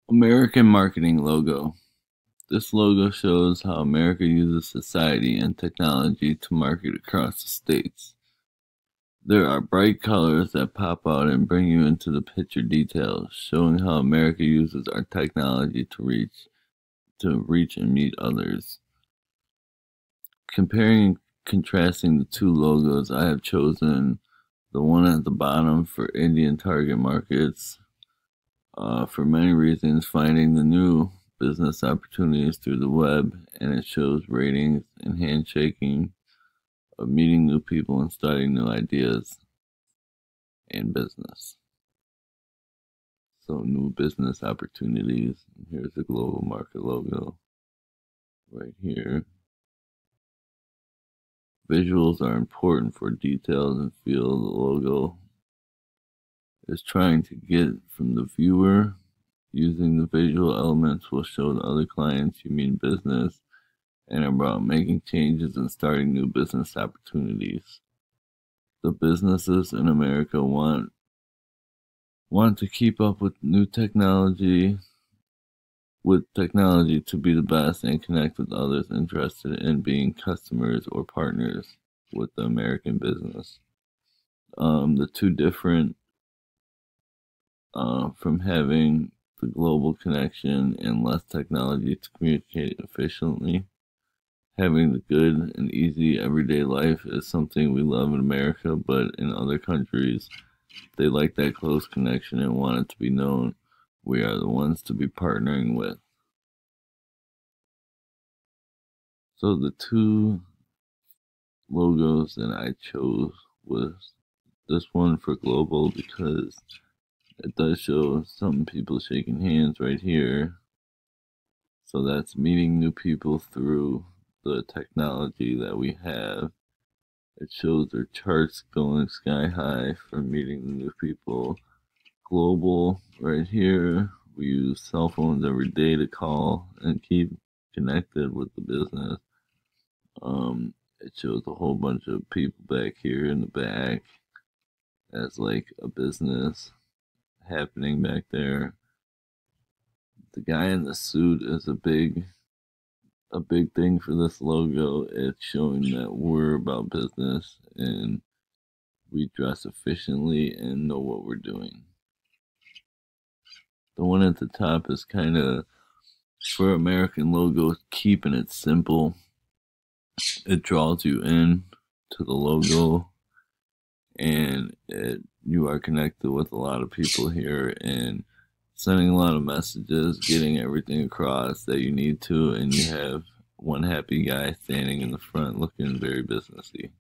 American marketing logo. This logo shows how America uses society and technology to market across the states. There are bright colors that pop out and bring you into the picture details, showing how America uses our technology to reach and meet others. Comparing and contrasting the two logos, I have chosen the one at the bottom for Indian target markets. For many reasons, finding the new business opportunities through the web, and it shows ratings and handshaking of meeting new people and starting new ideas in business. So, new business opportunities. Here's the global market logo right here. Visuals are important for details and feel. The logo is trying to get from the viewer. Using the visual elements will show the other clients you mean business and about making changes and starting new business opportunities. The businesses in America want to keep up with technology to be the best and connect with others interested in being customers or partners with the American business. The two different from having the global connection and less technology to communicate efficiently. Having the good and easy everyday life is something we love in America, but in other countries, they like that close connection and want it to be known we are the ones to be partnering with. So the two logos that I chose was this one for global because it does show some people shaking hands right here. So that's meeting new people through the technology that we have. It shows their charts going sky high for meeting the new people. Global right here. We use cell phones every day to call and keep connected with the business. It shows a whole bunch of people back here in the back as like a business happening back there. The guy in the suit is a big thing for this logo. It's showing that we're about business and we dress efficiently and know what we're doing. The one at the top is kind of for American logo, keeping it simple. It draws you in to the logo, and you are connected with a lot of people here and sending a lot of messages, getting everything across that you need to, and you have one happy guy standing in the front looking very businessy.